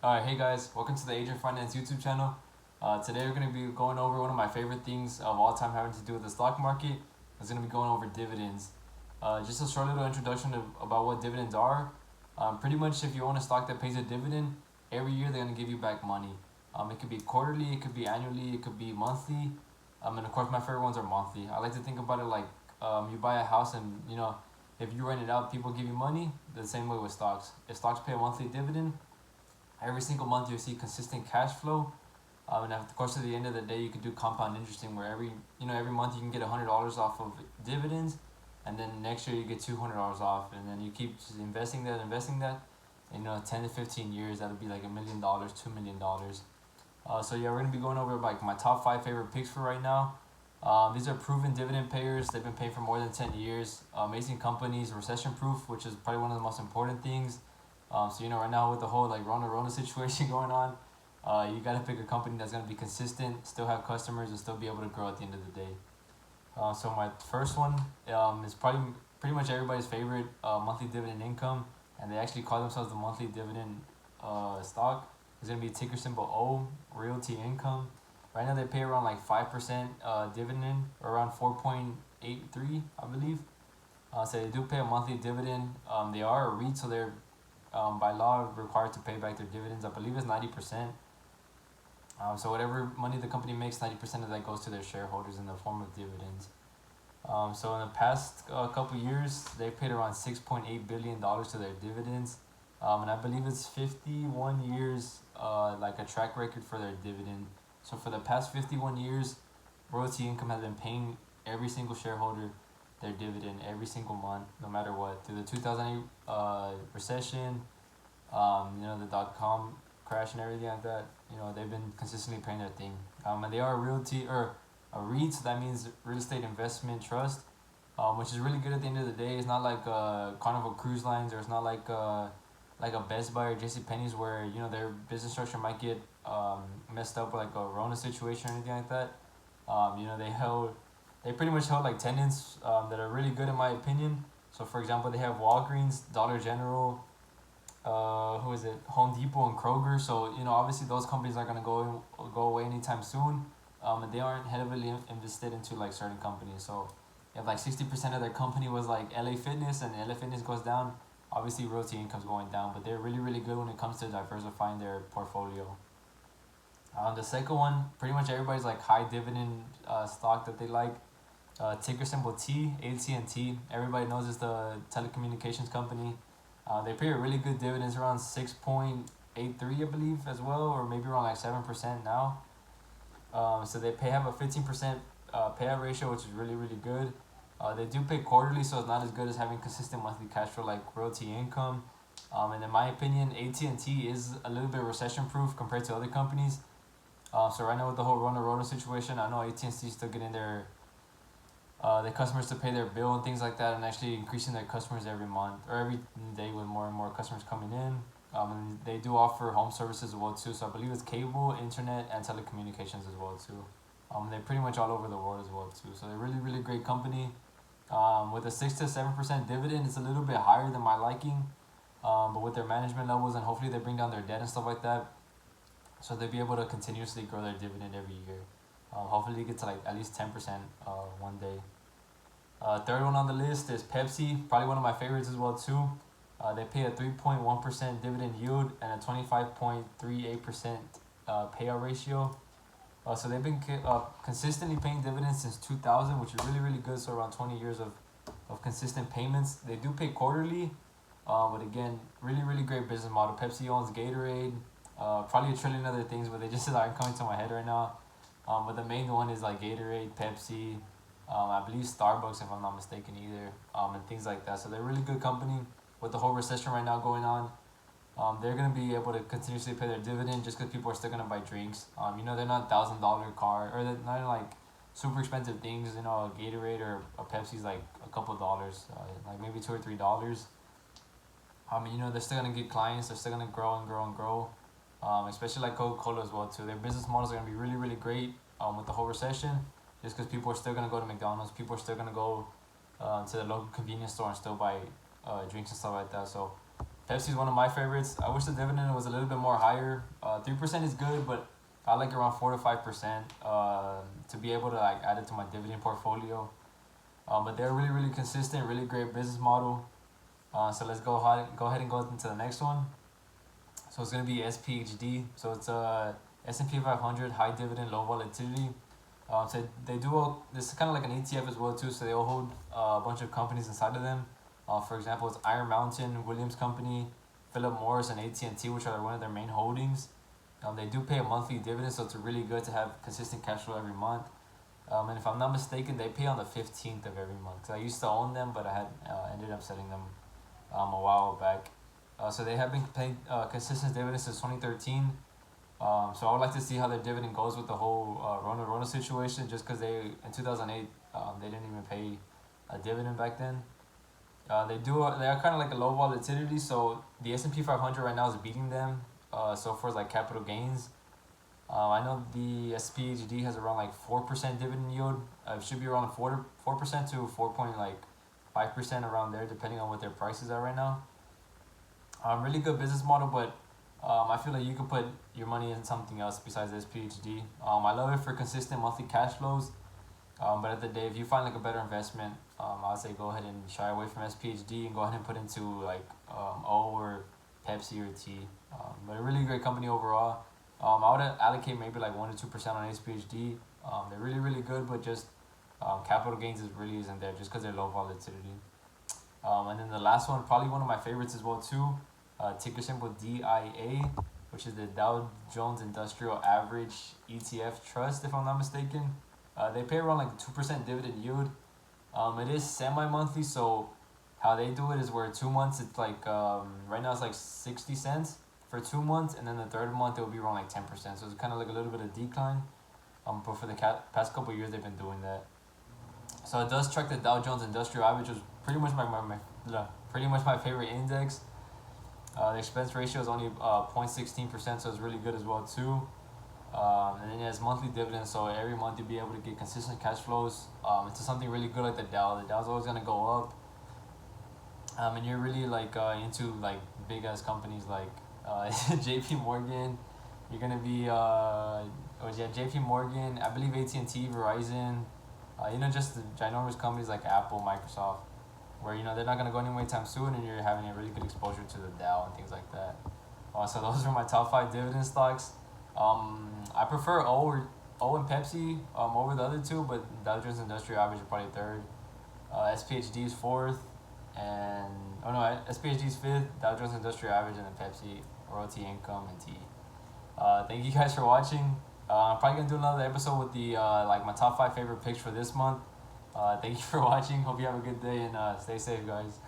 Alright, hey guys, welcome to the Adrian Finance YouTube channel. Today we're going to be going over one of my favorite things of all time having to do with the stock market. It's going to be going over dividends. Just a short little introduction about what dividends are. Pretty much if you own a stock that pays a dividend, every year they're going to give you back money. It could be quarterly, it could be annually, it could be monthly. And of course my favorite ones are monthly. I like to think about it like you buy a house and if you rent it out, people give you money. The same way with stocks. If stocks pay a monthly dividend, every single month you see consistent cash flow, and of course at the end of the day you can do compound interesting where every month you can get $100 off of dividends, and then next year you get $200 off, and then you keep just investing that, and 10 to 15 years that'll be like $1 million, $2 million. So yeah, we're gonna be going over like my top 5 favorite picks for right now. These are proven dividend payers. They've been paying for more than 10 years. Amazing companies, recession proof, which is probably one of the most important things. So right now with the whole like Rona situation going on, you gotta pick a company that's gonna be consistent, still have customers, and still be able to grow at the end of the day. So my first one is probably pretty much everybody's favorite, monthly dividend income, and they actually call themselves the monthly dividend stock. It's gonna be ticker symbol O, Realty Income. Right now they pay around like 5% dividend, or around 4.83, I believe. So they do pay a monthly dividend. They are a REIT, so they're by law required to pay back their dividends. I believe it's 90%. So whatever money the company makes, 90% of that goes to their shareholders in the form of dividends. So in the past couple years, they've paid around $6.8 billion to their dividends. And I believe it's 51 years, like a track record for their dividend. So for the past 51 years, Royalty Income has been paying every single shareholder their dividend every single month, no matter what. Through the 2008 recession, the dot-com crash and everything like that, they've been consistently paying their thing. And they are a REIT, so that means real estate investment trust, which is really good at the end of the day. It's not like Carnival Cruise Lines, or it's not like a Best Buy or JCPenney's where their business structure might get messed up with like a Rona situation or anything like that. They pretty much held like tenants that are really good in my opinion. So for example, they have Walgreens, Dollar General, Home Depot, and Kroger. So obviously those companies aren't gonna go away anytime soon, and they aren't heavily invested into like certain companies. So if like 60% of their company was like LA Fitness, and LA Fitness goes down, obviously Realty Income's going down. But they're really good when it comes to diversifying their portfolio. The second one, pretty much everybody's like high dividend stock that they like. Ticker symbol T, AT&T. Everybody knows it's the telecommunications company. They pay a really good dividends, around 6.83, I believe, as well, or maybe around like 7% now. So they have a 15% payout ratio, which is really good. They do pay quarterly, so it's not as good as having consistent monthly cash flow like Realty Income. And in my opinion, AT&T is a little bit recession proof compared to other companies. So right now with the whole Rona situation, I know AT&T is still getting their customers to pay their bill and things like that, and actually increasing their customers every month or every day with more and more customers coming in. And they do offer home services as well too. So I believe it's cable, internet, and telecommunications as well too. They're pretty much all over the world as well too. So they're really great company. With a 6 to 7% dividend, it's a little bit higher than my liking. But with their management levels, and hopefully they bring down their debt and stuff like that, so they'll be able to continuously grow their dividend every year. Hopefully get to like at least 10% one day. Third one on the list is Pepsi, probably one of my favorites as well too. They pay a 3.1% dividend yield and a 25.38% payout ratio. So they've been consistently paying dividends since 2000, which is really good. So around 20 years of consistent payments. They do pay quarterly, but again, really great business model. Pepsi owns Gatorade, probably a trillion other things, but they just aren't coming to my head right now. But the main one is like Gatorade, Pepsi, I believe Starbucks, if I'm not mistaken either, and things like that. So they're a really good company. With the whole recession right now going on, they're going to be able to continuously pay their dividend just because people are still going to buy drinks. They're not $1,000 car, or they're not like super expensive things. A Gatorade or a Pepsi's like a couple of dollars, like maybe $2 or $3. They're still going to get clients. They're still going to grow and grow. Especially like Coca-Cola as well too. Their business models are going to be really great with the whole recession, just because people are still going to go to McDonald's. People are still going to go to the local convenience store and still buy drinks and stuff like that. So Pepsi is one of my favorites. I wish the dividend was a little bit more higher. 3% is good, but I like around 4 to 5% to be able to like add it to my dividend portfolio. But they're really consistent, really great business model. So let's go ahead and go into the next one. So it's gonna be SPHD. So it's a S&P 500 high dividend, low volatility. So they do this is kind of like an ETF as well too. So they all hold a bunch of companies inside of them. For example, it's Iron Mountain, Williams Company, Philip Morris, and AT&T, which are one of their main holdings. They do pay a monthly dividend, so it's really good to have consistent cash flow every month. And if I'm not mistaken, they pay on the 15th of every month. So I used to own them, but I had ended up selling them a while back. So they have been paying consistent dividends since 2013. So I would like to see how their dividend goes with the whole Rona situation, just because in 2008 they didn't even pay a dividend back then. They are kind of like a low volatility, so the S&P 500 right now is beating them. So for like capital gains, I know the SPHD has around like 4% dividend yield. It should be around 4% to 4.5% around there, depending on what their prices are right now. Really good business model, but I feel like you could put your money in something else besides SPHD. I love it for consistent monthly cash flows. But at the day, if you find like a better investment, I'd say go ahead and shy away from SPHD and go ahead and put into like O or Pepsi or T. But a really great company overall. I would allocate maybe like 1 to 2% on SPHD. They're really good, but just capital gains really isn't there just because they're low volatility. And then the last one, probably one of my favorites as well too. Ticker symbol DIA, which is the Dow Jones Industrial Average ETF Trust, if I'm not mistaken. They pay around like 2% dividend yield. It is semi-monthly, so how they do it is where 2 months it's like right now it's like 60 cents for 2 months, and then the third month it will be around like 10%. So it's kind of like a little bit of decline. But for the past couple of years they've been doing that. So it does track the Dow Jones Industrial Average, which is pretty much my favorite index. The expense ratio is only 0.16%, so it's really good as well too. And then it has monthly dividends, so every month you'll be able to get consistent cash flows into something really good like the Dow. The Dow's always gonna go up. And you're really like into like big ass companies like JP Morgan. You're gonna be JP Morgan, I believe AT&T, Verizon, just the ginormous companies like Apple, Microsoft, where they're not gonna go anywhere anytime soon, and you're having a really good exposure to the Dow and things like that. So those are my top 5 dividend stocks. I prefer O and Pepsi over the other two, but Dow Jones Industrial Average is probably third. SPHD is fourth, and SPHD is fifth. Dow Jones Industrial Average, and then Pepsi, Royalty Income, and T. Thank you guys for watching. I'm probably gonna do another episode with the my top 5 favorite picks for this month. Thank you for watching. Hope you have a good day, and stay safe, guys.